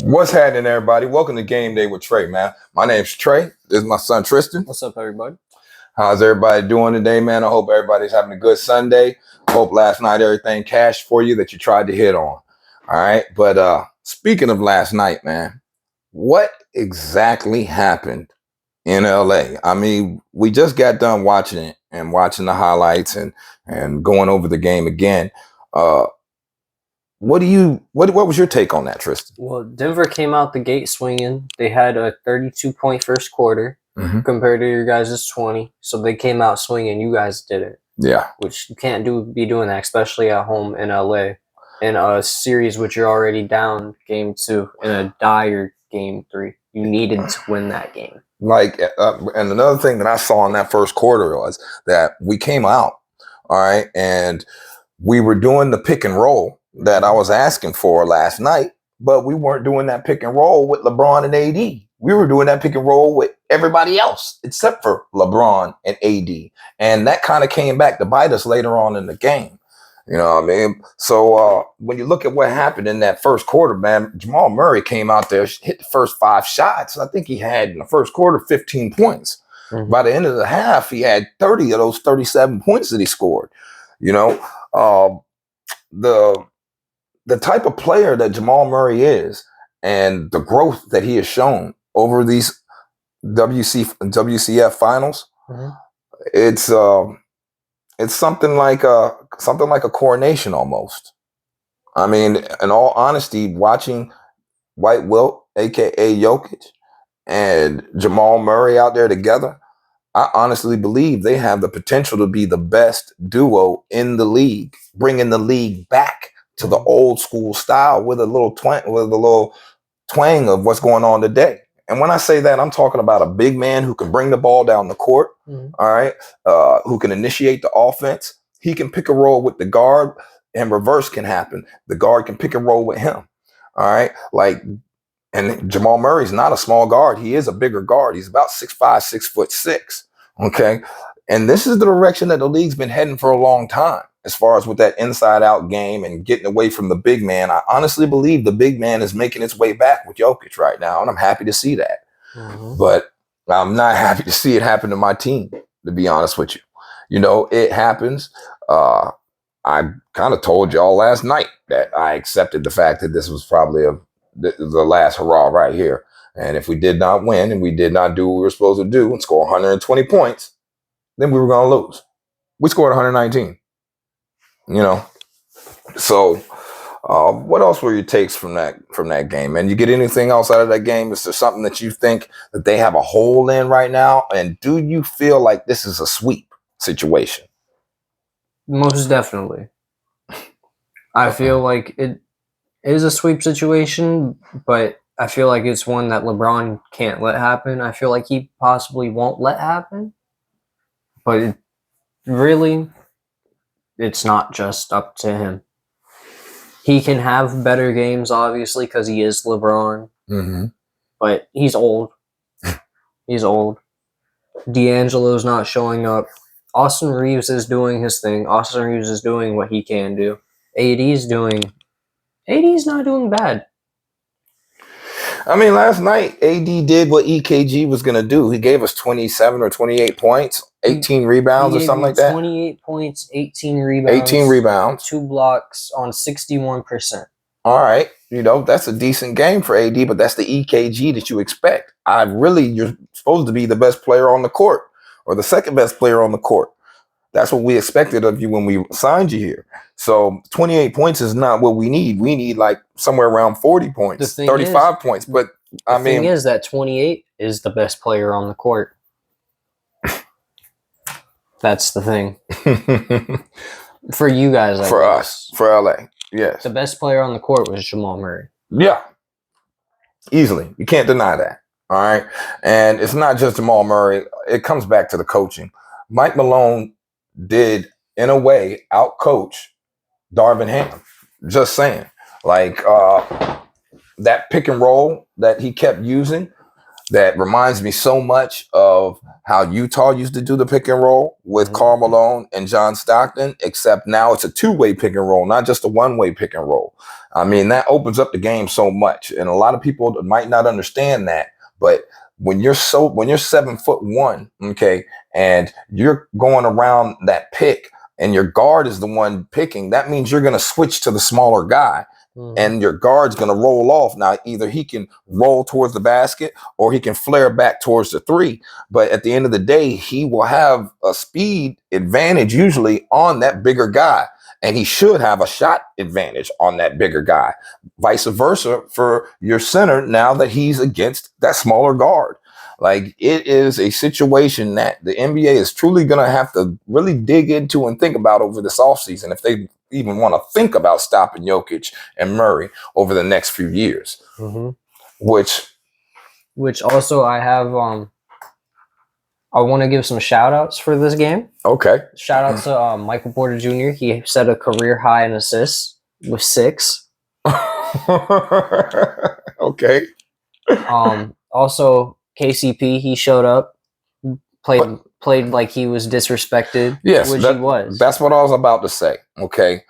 What's happening, everybody? Welcome to Game Day with Trey, man. My name's Trey. This is my son, Tristan. What's up, everybody? How's everybody doing today, man? I hope everybody's having a good Sunday. Hope last night everything cashed for you that you tried to hit on. All right. But speaking of last night, man, what exactly happened in LA? I mean, we just got done watching it and watching the highlights and going over the game again. What was your take on that, Tristan? Well, Denver came out the gate swinging. They had a 32-point first quarter compared to your guys' 20. So they came out swinging. You guys didn't. Yeah. Which you can't be doing that, especially at home in LA. In a series which you're already down game 2 in a dire game 3. You needed to win that game. And another thing that I saw in that first quarter was that we came out, all right, and we were doing the pick and roll that I was asking for last night, but we weren't doing that pick and roll with LeBron and AD. We were doing that pick and roll with everybody else except for LeBron and AD. And that kind of came back to bite us later on in the game. You know what I mean? So when you look at what happened in that first quarter, man, Jamal Murray came out there, hit the first 5 shots. I think he had in the first quarter 15 points. By the end of the half, he had 30 of those 37 points that he scored. You know, the type of player that Jamal Murray is and the growth that he has shown over these WCF finals, it's something like a coronation almost. I mean, in all honesty, watching White Wilt, aka Jokic, and Jamal Murray out there together, I honestly believe they have the potential to be the best duo in the league, bringing the league back to the old school style with a little twang of what's going on today. And when I say that, I'm talking about a big man who can bring the ball down the court, all right, who can initiate the offense. He can pick a roll with the guard, and reverse can happen. The guard can pick a roll with him, all right? And Jamal Murray's not a small guard. He is a bigger guard. He's about 6'5", 6'6", okay? And this is the direction that the league's been heading for a long time, as far as with that inside-out game and getting away from the big man. I honestly believe the big man is making its way back with Jokic right now, and I'm happy to see that. But I'm not happy to see it happen to my team, to be honest with you. You know, it happens. I kind of told y'all last night that I accepted the fact that this was probably the last hurrah right here. And if we did not win and we did not do what we were supposed to do and score 120 points, then we were going to lose. We scored 119. You know, so what else were your takes from that game? And you get anything else out of that game? Is there something that you think that they have a hole in right now? And do you feel like this is a sweep situation? Most definitely. I feel like it is a sweep situation, but I feel like it's one that LeBron can't let happen. I feel like he possibly won't let happen, but really, it's not just up to him. He can have better games, obviously, because he is LeBron, but he's old. He's old. D'Angelo's not showing up. Austin Reeves is doing his thing. Austin Reeves is doing what he can do. AD's not doing bad. I mean, last night, AD did what EKG was going to do. He gave us 27 or 28 points, 18 rebounds or something like that. 28 points, 18 rebounds. 18 rebounds. 2 blocks on 61%. All right. You know, that's a decent game for AD, but that's the EKG that you expect. You're supposed to be the best player on the court or the second best player on the court. That's what we expected of you when we signed you here. So 28 points is not what we need. We need like somewhere around 40 points, 35 points. But the thing is that 28 is the best player on the court. That's the thing. For you guys, for us, for LA, yes. The best player on the court was Jamal Murray. Yeah, easily. You can't deny that. All right. And it's not just Jamal Murray. It comes back to the coaching. Mike Malone did, in a way, outcoach Darvin Ham. Just saying. Like that pick and roll that he kept using, that reminds me so much of how Utah used to do the pick and roll with Karl Malone and John Stockton, except now it's a two-way pick and roll, not just a one-way pick and roll. I mean, that opens up the game so much, and a lot of people might not understand that. But when you're 7'1", okay, and you're going around that pick, and your guard is the one picking, that means you're going to switch to the smaller guy. And your guard's going to roll off. Now, either he can roll towards the basket or he can flare back towards the three. But at the end of the day, he will have a speed advantage usually on that bigger guy. And he should have a shot advantage on that bigger guy. Vice versa for your center now that he's against that smaller guard. Like, it is a situation that the NBA is truly going to have to really dig into and think about over this offseason if they even want to think about stopping Jokic and Murray over the next few years. Which also I have I want to give some shout outs for this game. Okay. Shout out to Michael Porter Jr. He set a career high in assists with 6. Okay. Also KCP, he showed up, played like he was disrespected. Yes, which he was. That's what I was about to say. Okay.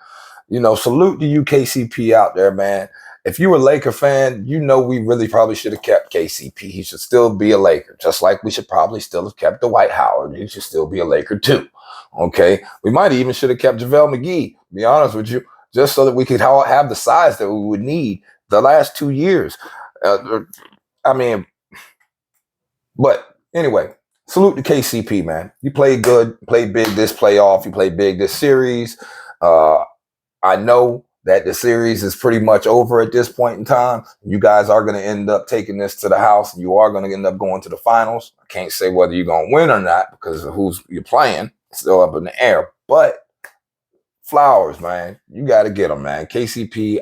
Salute to you, KCP, out there, man. If you were a Laker fan, we really probably should have kept KCP. He should still be a Laker, just like we should probably still have kept Dwight Howard. He should still be a Laker too. Okay. We might even should have kept JaVale McGee, to be honest with you, just so that we could all have the size that we would need the last 2 years. But anyway, salute to KCP, man. You played good, played big this playoff. You played big this series. I know that the series is pretty much over at this point in time. You guys are going to end up taking this to the house. You are going to end up going to the finals. I can't say whether you're going to win or not because of who's you're playing. It's still up in the air. But flowers, man. You got to get them, man. KCP,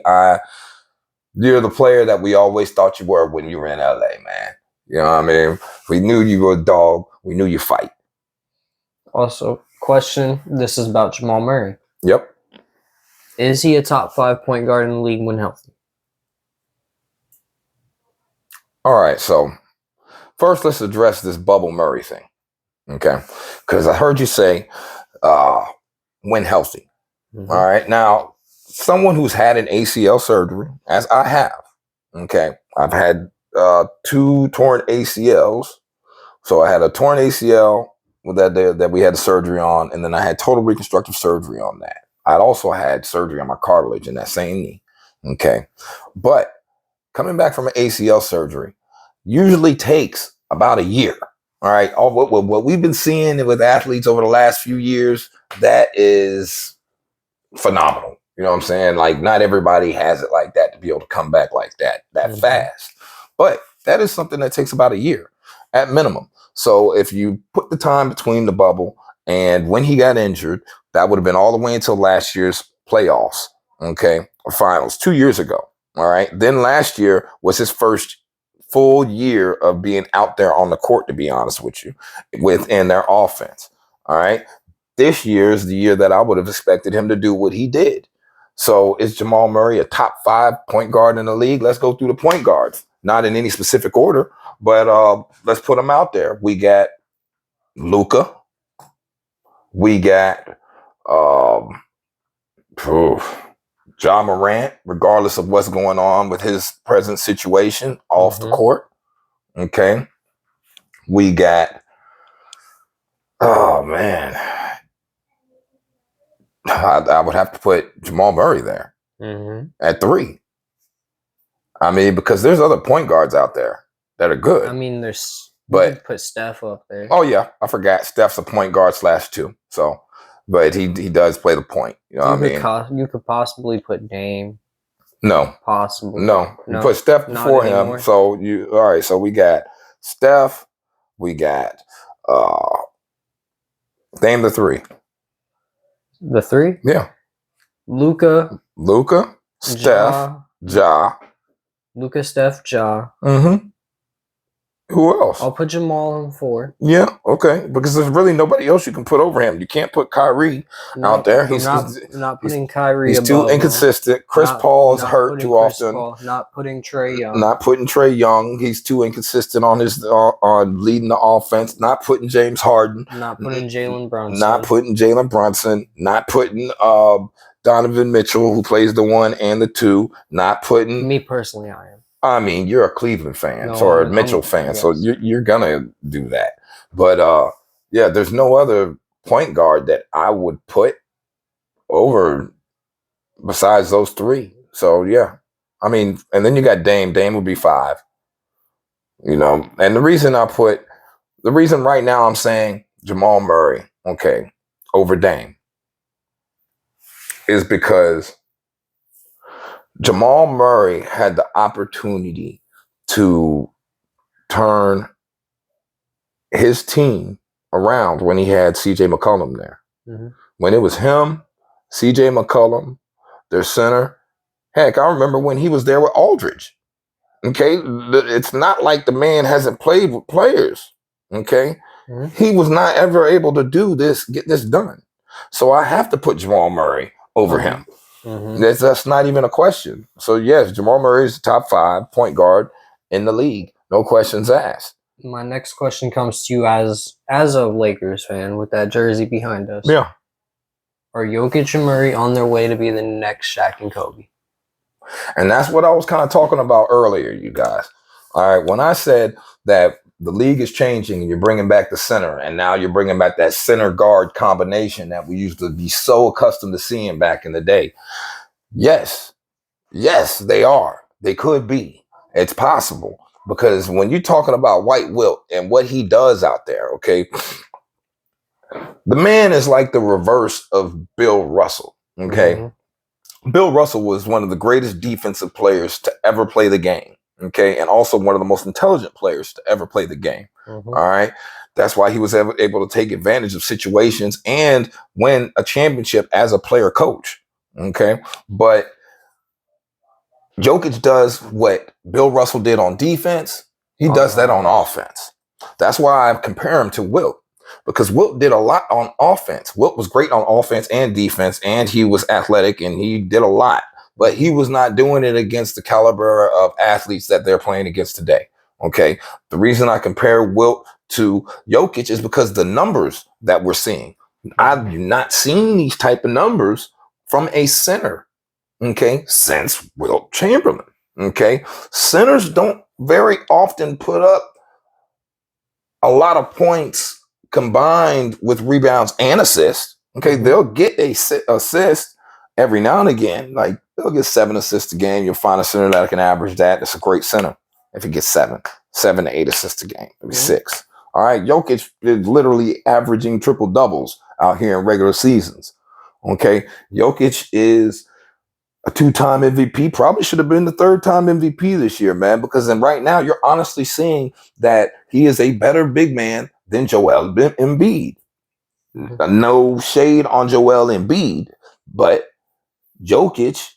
you're the player that we always thought you were when you were in LA, man. You know what I mean? We knew you were a dog. We knew you fight. Also, question. This is about Jamal Murray. Yep. Is he a top 5 point guard in the league when healthy? All right. So first, let's address this Bubble Murray thing. Okay. Because I heard you say when healthy. All right. Now, someone who's had an ACL surgery, as I have, okay, I've had 2 torn ACLs. So I had a torn ACL that we had the surgery on, and then I had total reconstructive surgery on that. I'd also had surgery on my cartilage in that same knee. Okay. But coming back from an ACL surgery usually takes about a year. All right. What we've been seeing with athletes over the last few years, that is phenomenal. You know what I'm saying? Like, not everybody has it like that to be able to come back like that fast. But that is something that takes about a year at minimum. So if you put the time between the bubble and when he got injured, that would have been all the way until last year's playoffs, okay, or finals 2 years ago. All right. Then last year was his first full year of being out there on the court, to be honest with you, within their offense. All right. This year is the year that I would have expected him to do what he did. So is Jamal Murray a top 5 point guard in the league? Let's go through the point guards, not in any specific order, but let's put them out there. We got Luka. We got Ja Morant, regardless of what's going on with his present situation off the court. Okay. We got, oh man, I would have to put Jamal Murray there at 3. I mean, because there's other point guards out there that are good. I mean, you could put Steph up there. Oh yeah, I forgot. Steph's a point guard /2. So, but he does play the point. You know what I mean? You could possibly put Dame. No. Possibly. No. You put Steph before him. So all right. So we got Steph. We got Dame the 3. The 3? Yeah. Luka, Steph, Ja. Luka, Steph, Ja. Who else? I'll put Jamal in 4. Yeah, okay. Because there's really nobody else you can put over him. You can't put Kyrie out there. He's not putting Kyrie. He's too inconsistent. Chris Paul is hurt too often. Not putting Trae Young. Not putting Trae Young. He's too inconsistent on leading the offense. Not putting James Harden. Not putting Jalen Brunson. Not putting Jalen Brunson. Not putting Donovan Mitchell, who plays the 1 and the 2, not putting. Me personally, I am. I mean, you're a Cleveland fan, No, or a Mitchell fan, yes. so you're gonna do that. But yeah, there's no other point guard that I would put over besides those 3. So yeah, I mean, and then you got Dame. Dame would be 5. And the reason right now I'm saying Jamal Murray, okay, over Dame, is because Jamal Murray had the opportunity to turn his team around when he had CJ McCollum there. Mm-hmm. When it was him, CJ McCollum, their center. Heck, I remember when he was there with Aldridge. Okay, it's not like the man hasn't played with players. Okay, he was not ever able to get this done. So I have to put Jamal Murray over him. That's not even a question. So yes, Jamal Murray is the top 5 point guard in the league. No questions asked. My next question comes to you as a Lakers fan with that jersey behind us. Yeah. Are Jokic and Murray on their way to be the next Shaq and Kobe? And that's what I was kind of talking about earlier, you guys. All right, when I said that the league is changing and you're bringing back the center, and now you're bringing back that center guard combination that we used to be so accustomed to seeing back in the day. Yes, they are. They could be. It's possible. Because when you're talking about White Wilt and what he does out there, okay, the man is like the reverse of Bill Russell, okay? Mm-hmm. Bill Russell was one of the greatest defensive players to ever play the game, okay? And also one of the most intelligent players to ever play the game, all right? That's why he was able to take advantage of situations and win a championship as a player coach, okay? But Jokic does what Bill Russell did on defense. He does that on offense. That's why I compare him to Wilt, because Wilt did a lot on offense. Wilt was great on offense and defense, and he was athletic, and he did a lot. But he was not doing it against the caliber of athletes that they're playing against today. Okay. The reason I compare Wilt to Jokic is because the numbers that we're seeing. I've not seen these type of numbers from a center. Okay, since Wilt Chamberlain. Okay, centers don't very often put up a lot of points combined with rebounds and assists. Okay, they'll get a assist every now and again. Like they'll get 7 assists a game. You'll find a center that can average that. That's a great center. If he gets 7 to 8 assists a game, maybe 6. All right, Jokic is literally averaging triple doubles out here in regular seasons. Okay, Jokic is a 2-time MVP, probably should have been the 3rd-time MVP this year, man, because then right now you're honestly seeing that he is a better big man than Joel Embiid. No shade on Joel Embiid, but Jokic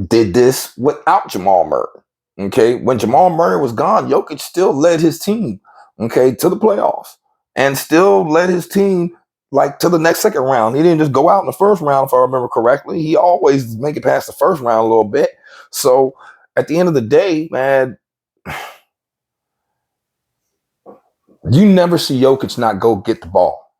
did this without Jamal Murray. Okay, when Jamal Murray was gone, Jokic still led his team, okay, to the playoffs and still led his team like to the next second round. He didn't just go out in the first round, if I remember correctly. He always make it past the first round a little bit. So at the end of the day, man, you never see Jokic not go get the ball.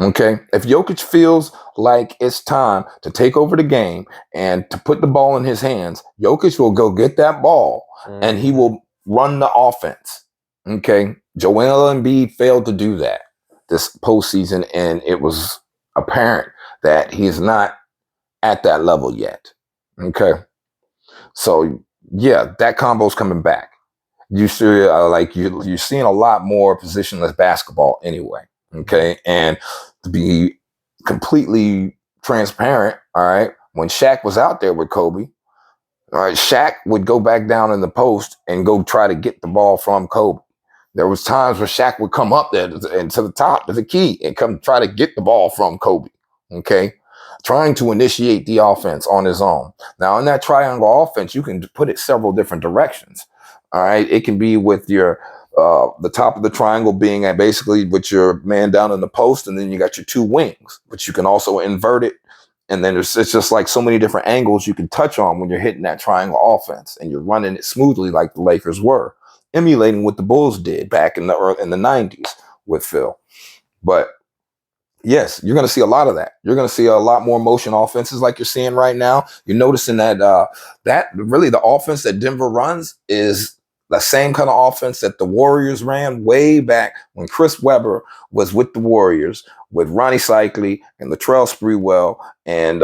Okay? If Jokic feels like it's time to take over the game and to put the ball in his hands, Jokic will go get that ball and he will run the offense. Okay? Joel Embiid failed to do that this postseason, and it was apparent that he's not at that level yet. Okay, so yeah, that combo's coming back. You see, you're seeing a lot more positionless basketball anyway. Okay, and to be completely transparent, all right, when Shaq was out there with Kobe, all right, Shaq would go back down in the post and go try to get the ball from Kobe. There was times where Shaq would come up there and to the top to the key and come try to get the ball from Kobe, okay? Trying to initiate the offense on his own. Now, in that triangle offense, you can put it several different directions, all right? It can be with your the top of the triangle being basically with your man down in the post, and then you got your 2 wings, but you can also invert it. And then it's just like so many different angles you can touch on when you're hitting that triangle offense and you're running it smoothly like the Lakers were, emulating what the Bulls did back in the 90s with Phil. But Yes, you're going to see a lot of that. You're going to see a lot more motion offenses like you're seeing right now. You're noticing that that really the offense that Denver runs is the same kind of offense that the Warriors ran way back when Chris Webber was with the Warriors with Ronnie Cycli and Latrell Sprewell and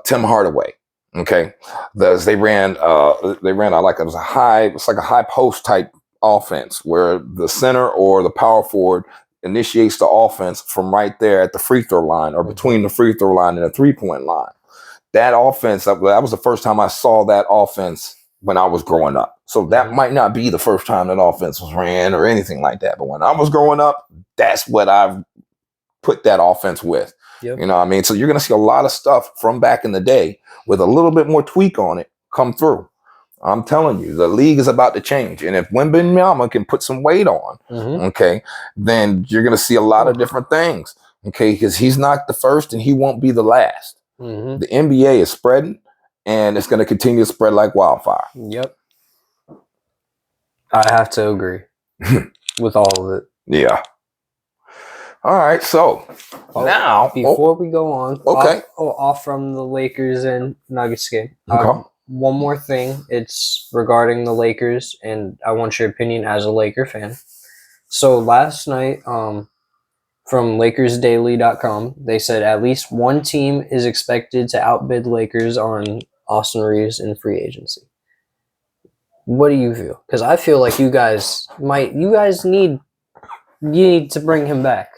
Tim Hardaway. Okay, they ran like it was it's like a high post type offense where the center or the power forward initiates the offense from right there at the free throw line or between the free throw line and the 3-point line. That offense, that was the first time I saw that offense when I was growing up. So that might not be the first time that offense was ran or anything like that. But when I was growing up, that's what I've put that offense with. Yep. You know what I mean? So you're going to see a lot of stuff from back in the day with a little bit more tweak on it come through. I'm telling you, the league is about to change. And if Wembanyama can put some weight on, okay, then you're going to see a lot of different things, okay, because he's not the first and he won't be the last. The NBA is spreading, and it's going to continue to spread like wildfire. Yep. I have to agree with all of it. Yeah. All right, so now before we go on, okay, off from the Lakers and Nuggets game, one more thing. It's regarding the Lakers, and I want your opinion as a Laker fan. So last night, from LakersDaily.com, they said at least one team is expected to outbid Lakers on Austin Reeves in free agency. What do you feel? Because I feel like you guys need to bring him back.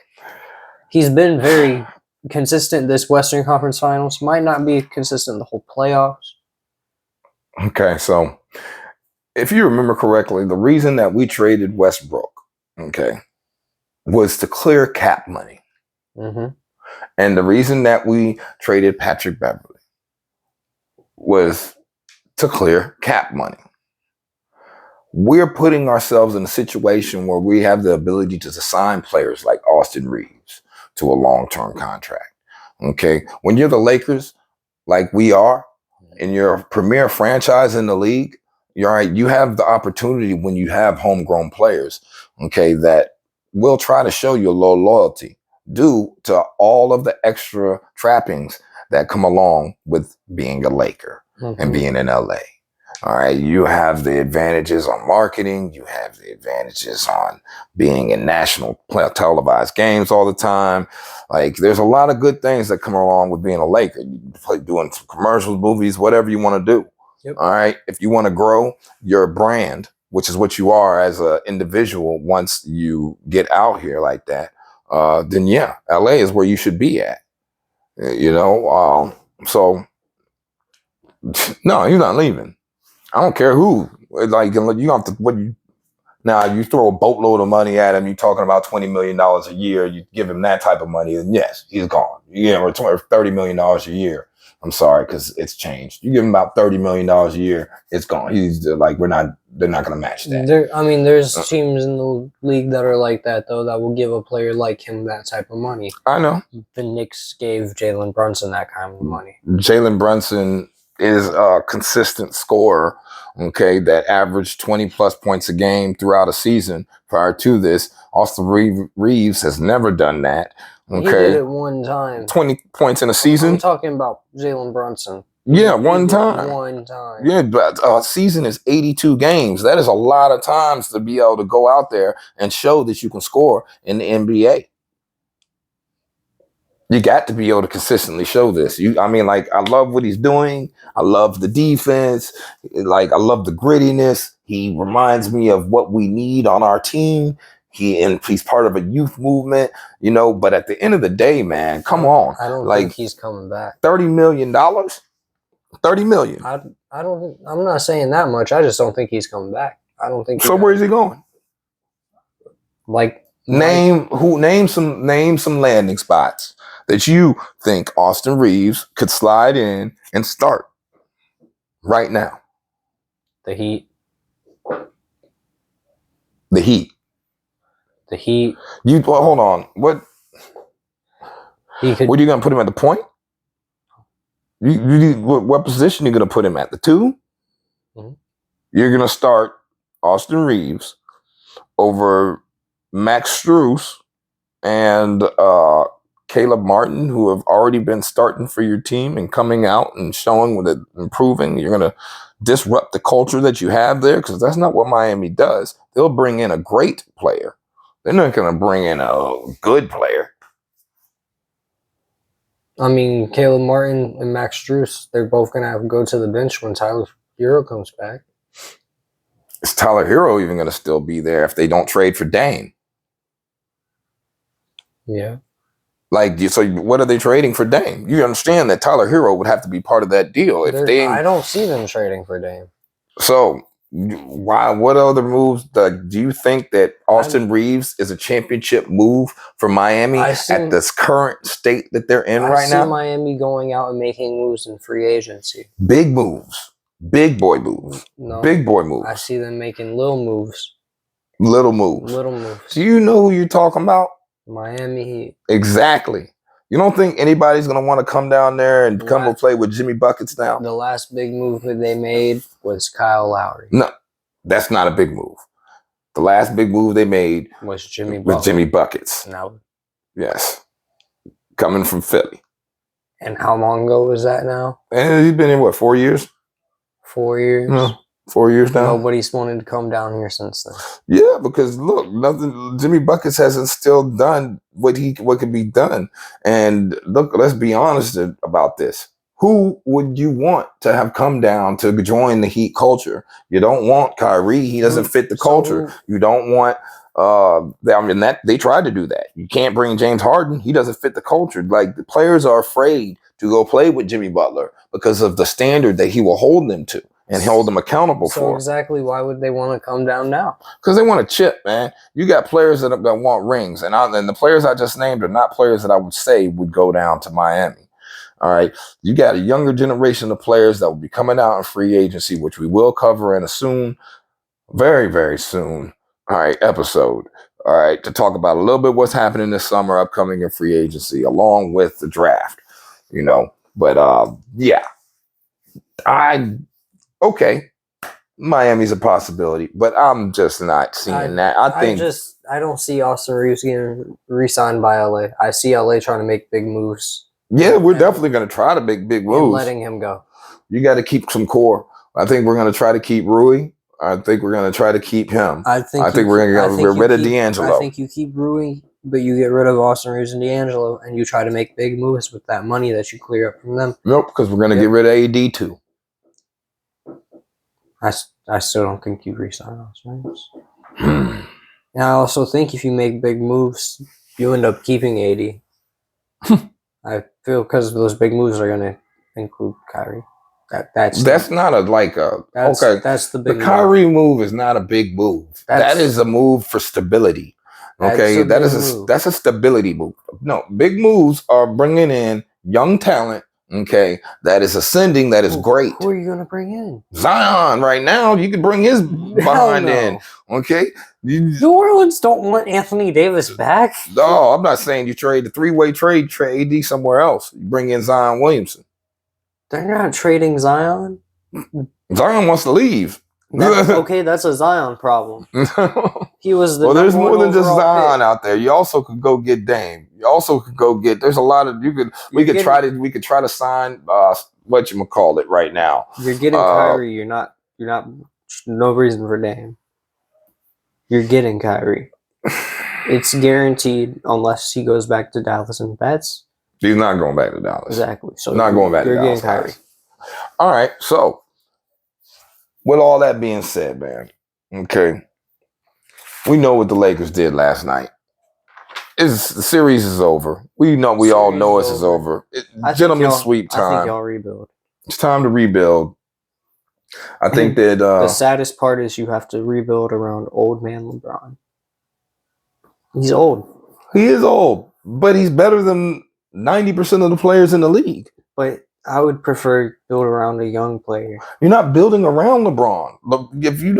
He's been very consistent this Western Conference Finals. Might not be consistent the whole playoffs. Okay, so if you remember correctly, the reason that we traded Westbrook, okay, was to clear cap money. And the reason that we traded Patrick Beverley was to clear cap money. We're putting ourselves in a situation where we have the ability to sign players like Austin Reeves to a long-term contract. Okay. When you're the Lakers, like we are, and you're a premier franchise in the league, you're right. You have the opportunity when you have homegrown players, okay, that will try to show you a little loyalty due to all of the extra trappings that come along with being a Laker and being in LA. All right, you have the advantages on marketing. You have the advantages on being in national televised games all the time. Like, there's a lot of good things that come along with being a Laker. You play doing some commercials, movies, whatever you want to do. Yep. All right, if you want to grow your brand, which is what you are as an individual once you get out here like that, then yeah, LA is where you should be at. You know, so no, you're not leaving. I don't care who. Like, you have to. Now you throw a boatload of money at him. You're talking about $20 million a year. You give him that type of money, and yes, he's gone. You give him $30 million a year. I'm sorry, because it's changed. You give him about $30 million a year, it's gone. He's like, they're not going to match that. There's teams in the league that are like that, though, that will give a player like him that type of money. I know. The Knicks gave Jalen Brunson that kind of money. Jalen Brunson is a consistent scorer, okay, that averaged 20 plus points a game throughout a season. Prior to this, Austin Reeves has never done that. Okay, he did it one time. 20 points in a season. I'm talking about Jalen Brunson. Yeah, one time. One time. Yeah, but a season is 82 games. That is a lot of times to be able to go out there and show that you can score in the NBA. You got to be able to consistently show this. I love what he's doing. I love the defense. Like, I love the grittiness. He reminds me of what we need on our team. He's part of a youth movement, you know, but at the end of the day, man, come on. I don't think he's coming back. $30 million? $30 million. I'm not saying that much. I just don't think he's coming back. I don't think. So where is he going? Name some landing spots that you think Austin Reeves could slide in and start right now. The Heat. Hold on. What are you going to put him at the point? What position are you going to put him at? The 2? You're going to start Austin Reeves over Max Strus and Caleb Martin, who have already been starting for your team and coming out and showing with it, improving. You're going to disrupt the culture that you have there, because that's not what Miami does. They'll bring in a great player. They're not going to bring in a good player. I mean, Caleb Martin and Max Strus, they're both going to have to go to the bench when Tyler Hero comes back. Is Tyler Hero even going to still be there if they don't trade for Dame? Yeah. Like, so what are they trading for Dame? You understand that Tyler Hero would have to be part of that deal. If Dame, I don't see them trading for Dame. So why? What other moves do you think that Austin Reeves is a championship move for Miami at this current state that they're in right now? I see Miami going out and making moves in free agency. Big moves. Big boy moves. No, big boy moves. I see them making little moves. Little moves. Little moves. Do you know who you're talking about? Miami Heat. Exactly. You don't think anybody's going to want to come down there and come and play with Jimmy Buckets now? The last big move that they made was Kyle Lowry. No, that's not a big move. The last big move they made was Jimmy Buckets. No. Yes. Coming from Philly. And how long ago was that now? And he's been in, what, 4 years? 4 years. No, 4 years now. Nobody's wanted to come down here since then. Yeah, because look, nothing. Jimmy Buckets hasn't still done what could be done. And look, let's be honest about this. Who would you want to have come down to join the Heat culture? You don't want Kyrie. He doesn't fit the culture. You don't want. That they tried to do that. You can't bring James Harden. He doesn't fit the culture. Like, the players are afraid to go play with Jimmy Butler because of the standard that he will hold them to and hold them accountable for. So exactly why would they want to come down now? Because they want to chip, man. You got players that want rings, and the players I just named are not players that I would say would go down to Miami. All right, you got a younger generation of players that will be coming out in free agency, which we will cover in a soon, very, very soon, all right, episode. All right, to talk about a little bit what's happening this summer, upcoming in free agency, along with the draft. But yeah, okay, Miami's a possibility, but I'm just not seeing that. I don't see Austin Reeves getting re-signed by LA. I see LA trying to make big moves. Yeah, we're definitely going to try to make big moves. And letting him go. You got to keep some core. I think we're going to try to keep Rui. I think we're going to try to keep him. I think we're going to get rid of D'Angelo. I think you keep Rui, but you get rid of Austin Reeves and D'Angelo, and you try to make big moves with that money that you clear up from them. Nope, because we're going to get rid of AD too. I still don't think you re-sign Austin Reeves. And I also think if you make big moves, you end up keeping AD. I feel because those big moves are going to include Kyrie. That's not a okay. That's the big. The Kyrie move is not a big move. That is a move for stability. Okay, that's a stability move. No, big moves are bringing in young talent. Okay, that is ascending. That is great. Who are you going to bring in? Zion right now. You can bring his behind in. Okay. New Orleans don't want Anthony Davis back. No, I'm not saying you trade the three-way trade AD somewhere else. You bring in Zion Williamson. They're not trading Zion. Zion wants to leave. Okay, that's a Zion problem. He was the there's more than just Zion out there. You also could go get Dame. You also could go get. There's a lot of we could try to sign whatchamacallit right now. You're getting Kyrie. You're not. No reason for Dame. You're getting Kyrie. It's guaranteed unless he goes back to Dallas, and he's not going back to Dallas. Exactly. So not going back to Dallas. You're getting Kyrie. All right. So, with all that being said, man, okay, we know what the Lakers did last night. The series is over. We all know this is over. Gentlemen's sweep time. I think y'all rebuild. It's time to rebuild. I think that the saddest part is you have to rebuild around old man LeBron. He's old. He is old, but he's better than 90% of the players in the league. But I would prefer build around a young player. You're not building around LeBron. If you've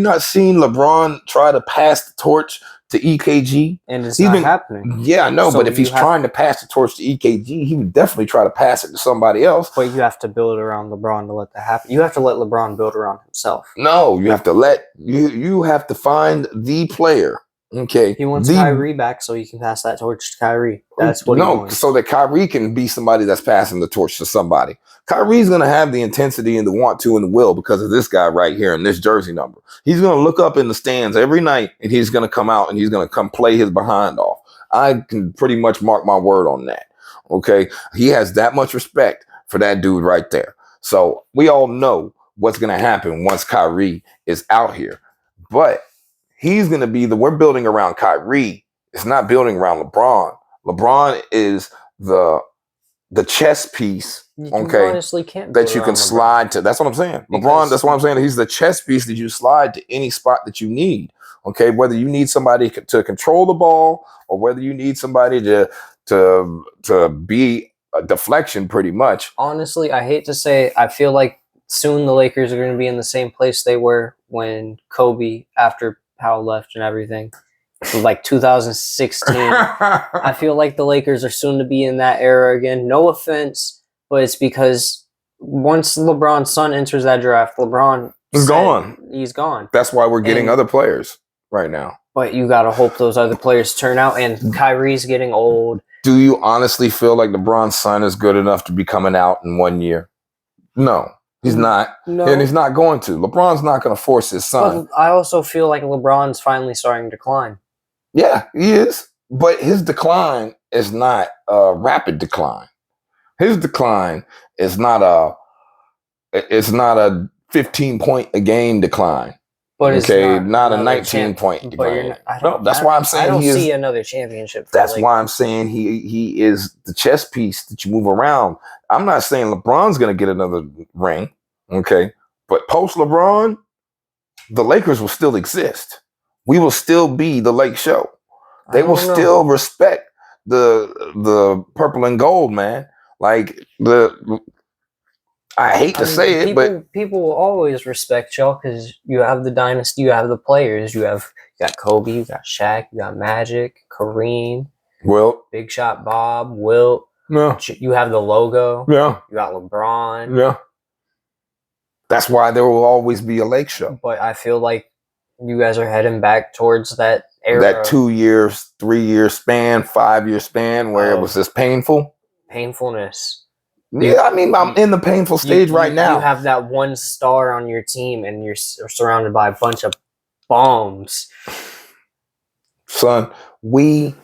not seen LeBron try to pass the torch to EKG, and it's not happening. Yeah, I know. So but if he's trying to pass the torch to EKG, he would definitely try to pass it to somebody else. But you have to build around LeBron to let that happen. You have to let LeBron build around himself. No, you have to you have to find the player Okay. He wants Kyrie back so he can pass that torch to Kyrie. That's what he wants. So that Kyrie can be somebody that's passing the torch to somebody. Kyrie's going to have the intensity and the want to and the will because of this guy right here and this jersey number. He's going to look up in the stands every night and he's going to come out and he's going to come play his behind off. I can pretty much mark my word on that. Okay. He has that much respect for that dude right there. So we all know what's going to happen once Kyrie is out here. But he's going to be we're building around Kyrie. It's not building around LeBron. LeBron is the chess piece, honestly can't that you can slide to. That's what I'm saying. LeBron, that's what I'm saying. He's the chess piece that you slide to any spot that you need. Okay, whether you need somebody to control the ball or whether you need somebody to be a deflection, pretty much. Honestly, I hate to say, I feel like soon the Lakers are going to be in the same place they were when Kobe, after Powell left and everything, like 2016. I feel like the Lakers are soon to be in that era again. No offense, but it's because once LeBron's son enters that draft, LeBron is gone. He's gone. That's why we're getting other players right now. But you got to hope those other players turn out, and Kyrie's getting old. Do you honestly feel like LeBron's son is good enough to be coming out in 1 year? No. He's not, and he's not going to. LeBron's not going to force his son. But I also feel like LeBron's finally starting to decline. Yeah, he is. But his decline is not a rapid decline. His decline is not a 15-point a game decline. But it's not a 19-point decline. No, that's why I'm saying I don't see another championship. That's why I'm saying he is the chess piece that you move around. I'm not saying LeBron's going to get another ring, okay? But post LeBron, the Lakers will still exist. We will still be the Lake Show. They will still respect the purple and gold, man. Like I hate to say it, but people will always respect y'all because you have the dynasty, you have the players, you got Kobe, you got Shaq, you got Magic, Kareem, Wilt, Big Shot Bob, Wilt. Yeah. You have the logo. Yeah. You got LeBron. Yeah. That's why there will always be a Lake Show. But I feel like you guys are heading back towards that era. That 2 years, 3 year span, 5 year span where it was just painful. Painfulness. Yeah, I mean, I'm in the painful stage right now. You have that one star on your team and you're surrounded by a bunch of bombs. Son, we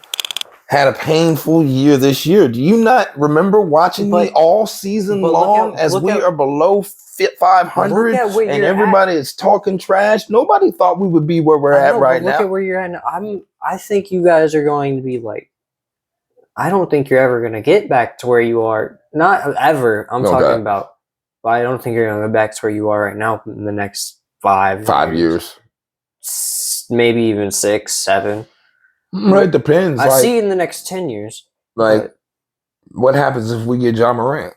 had a painful year this year. Do you not remember watching me all season long as we are below 500 and everybody is talking trash? Nobody thought we would be where we're at right now. Look at where you're at now. I think you guys are going to be like, I don't think you're ever going to get back to where you are. Not ever. I'm talking about, but I don't think you're going to go back to where you are right now in the next 5 years. Maybe even 6, 7. Right, depends. I see in the next 10 years. Like, what happens if we get John Morant?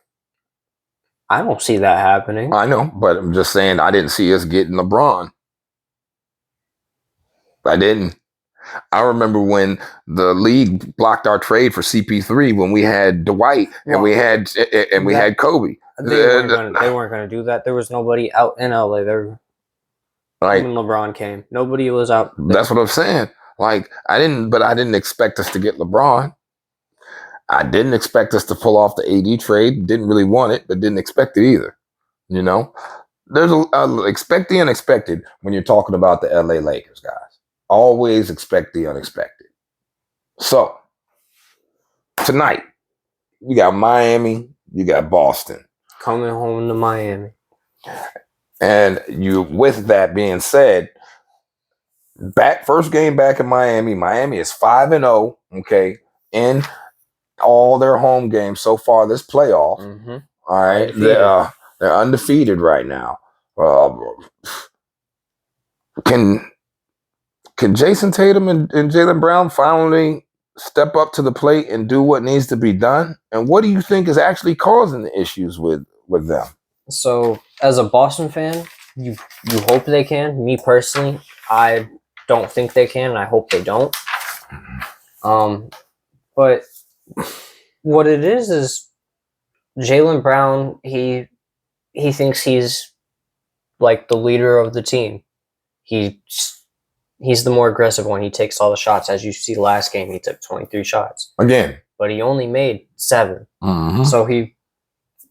I don't see that happening. I know, but I'm just saying I didn't see us getting LeBron. I didn't. I remember when the league blocked our trade for CP3 when we had Dwight and we had Kobe. They weren't going to do that. There was nobody out in LA there when LeBron came. Nobody was out there. That's what I'm saying. Like, I didn't expect us to get LeBron. I didn't expect us to pull off the AD trade. Didn't really want it, but didn't expect it either. You know, there's expect the unexpected when you're talking about the LA Lakers, guys. Always expect the unexpected. So tonight, you got Miami, you got Boston. Coming home to Miami. And with that being said, first game back in Miami. Miami is 5-0, okay, in all their home games so far this playoff. Mm-hmm. All right, they're undefeated right now. Can Jason Tatum and Jaylen Brown finally step up to the plate and do what needs to be done? And what do you think is actually causing the issues with them? So, as a Boston fan, you hope they can. Me personally, I don't think they can. I hope they don't. But what it is Jaylen Brown. He thinks he's like the leader of the team. He he's the more aggressive one. He takes all the shots. As you see last game, he took 23 shots. Again. But he only made 7. Mm-hmm. So he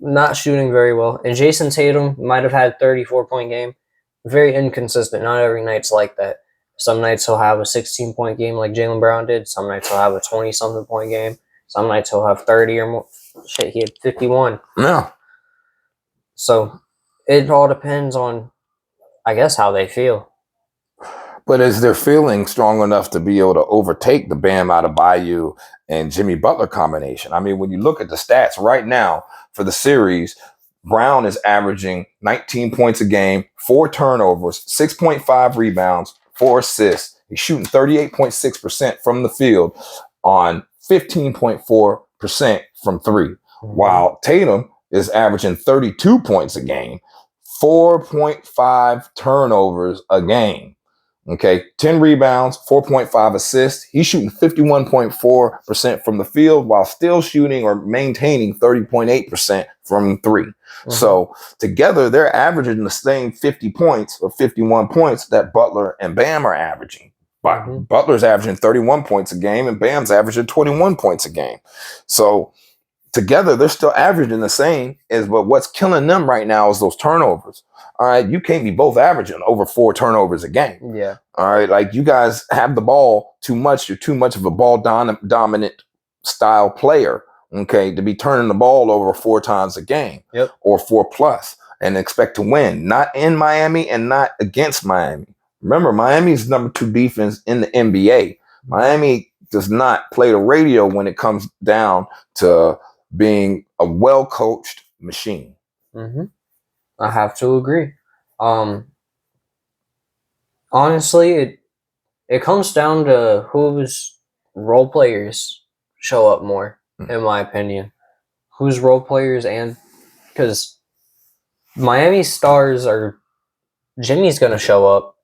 not shooting very well. And Jason Tatum might have had 34-point game. Very inconsistent. Not every night's like that. Some nights he'll have a 16-point game like Jaylen Brown did. Some nights he'll have a 20-something point game. Some nights he'll have 30 or more. Shit, he had 51. Yeah. So it all depends on, I guess, how they feel. But is their feeling strong enough to be able to overtake the Bam Adebayo and Jimmy Butler combination? I mean, when you look at the stats right now for the series, Brown is averaging 19 points a game, 4 turnovers, 6.5 rebounds, 4 assists. He's shooting 38.6% from the field on 15.4% from 3. While Tatum is averaging 32 points a game, 4.5 turnovers a game. Okay, 10 rebounds, 4.5 assists. He's shooting 51.4% from the field while still shooting or maintaining 30.8% from 3. So together, they're averaging the same 50 points or 51 points that Butler and Bam are averaging. But Butler's averaging 31 points a game and Bam's averaging 21 points a game. So together, they're still averaging the same. But what's killing them right now is those turnovers. All right, you can't be both averaging over 4 turnovers a game. Yeah. All right, like you guys have the ball too much. You're too much of a ball dominant style player, okay, to be turning the ball over 4 times a game or 4 plus and expect to win. Not in Miami and not against Miami. Remember, Miami's number 2 defense in the NBA. Miami does not play the radio when it comes down to being a well-coached machine. I have to agree. Honestly, it comes down to whose role players show up more, in my opinion. Whose role players, and because Miami's stars are, Jimmy's going to show up.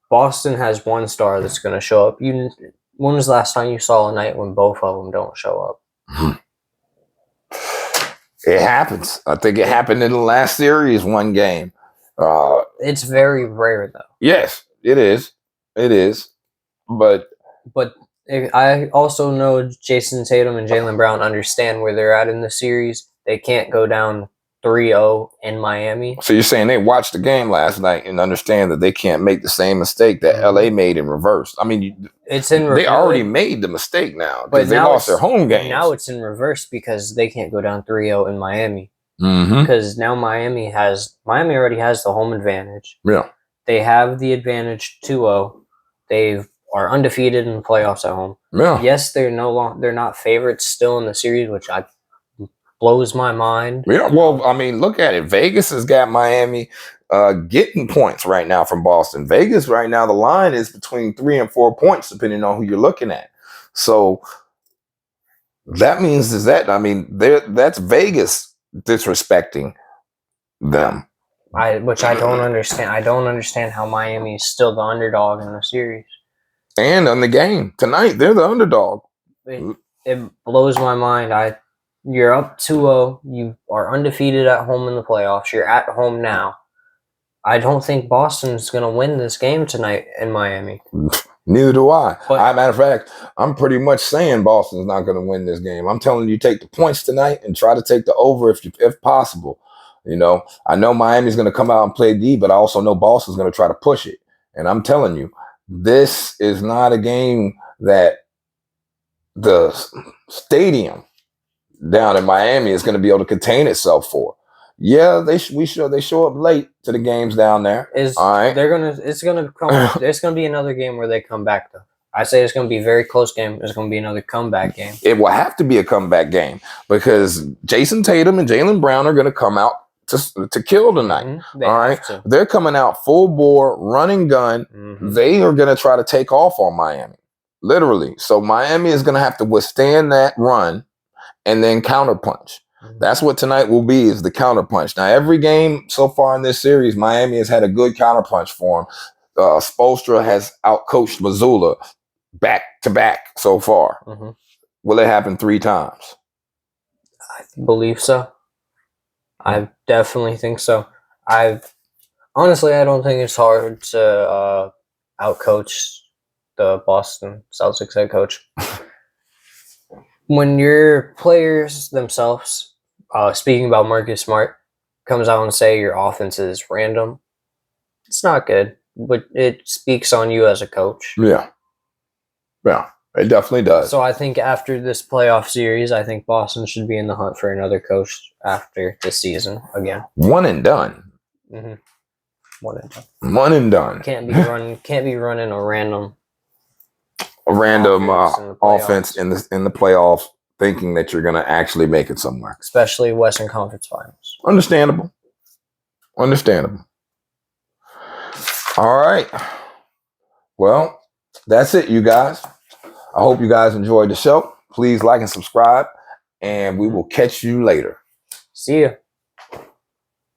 Boston has 1 star that's going to show up. When was the last time you saw a night when both of them don't show up? It happens. I think it happened in the last series, 1 game. It's very rare, though. Yes, it is. It is. But I also know Jason Tatum and Jaylen Brown understand where they're at in the series. They can't go down 3-0 in Miami. So you're saying they watched the game last night and understand that they can't make the same mistake that LA made in reverse. I mean, it's in they already made the mistake now because they now lost their home games. Now it's in reverse because they can't go down 3-0 in Miami. Because now Miami already has the home advantage. Yeah. They have the advantage 2-0. They are undefeated in the playoffs at home. Yeah. Yes, they're not favorites still in the series, which blows my mind. Yeah, well, I mean, look at it. Vegas has got Miami getting points right now from Boston. Vegas right now, the line is between 3 and 4 points, depending on who you're looking at. So that means that's Vegas disrespecting them. Which I don't understand. I don't understand how Miami is still the underdog in the series. And on the game tonight, they're the underdog. It blows my mind. You're up 2-0. You are undefeated at home in the playoffs. You're at home now. I don't think Boston's going to win this game tonight in Miami. Neither do I. Matter of fact, I'm pretty much saying Boston's not going to win this game. I'm telling you, take the points tonight and try to take the over if possible. You know, I know Miami's going to come out and play D, but I also know Boston's going to try to push it. And I'm telling you, this is not a game that the stadium down in Miami is going to be able to contain itself for. Yeah, they show up late to the games down there. All right, it's gonna be another game where they come back though. I say it's gonna be a very close game. It's gonna be another comeback game. It will have to be a comeback game because Jason Tatum and Jaylen Brown are going to come out to kill tonight. All right, they're coming out full bore, running gun. They are going to try to take off on Miami, literally. So Miami is going to have to withstand that run and then counterpunch. That's what tonight will be, is the counterpunch. Now, every game so far in this series, Miami has had a good counterpunch for him. Spoelstra has outcoached Missoula back to back so far. Will it happen 3 times? I believe so. I definitely think so. Honestly, I don't think it's hard to outcoach the Boston Celtics head coach. When your players themselves, speaking about Marcus Smart, comes out and say your offense is random, it's not good, but it speaks on you as a coach. Yeah. Yeah, it definitely does. So I think after this playoff series, I think Boston should be in the hunt for another coach after this season again. One and done. Mm-hmm. One and done. One and done. Can't be running a random offense in the playoffs, thinking that you're going to actually make it somewhere. Especially Western Conference Finals. Understandable. All right. Well, that's it, you guys. I hope you guys enjoyed the show. Please like and subscribe, and we will catch you later. See ya.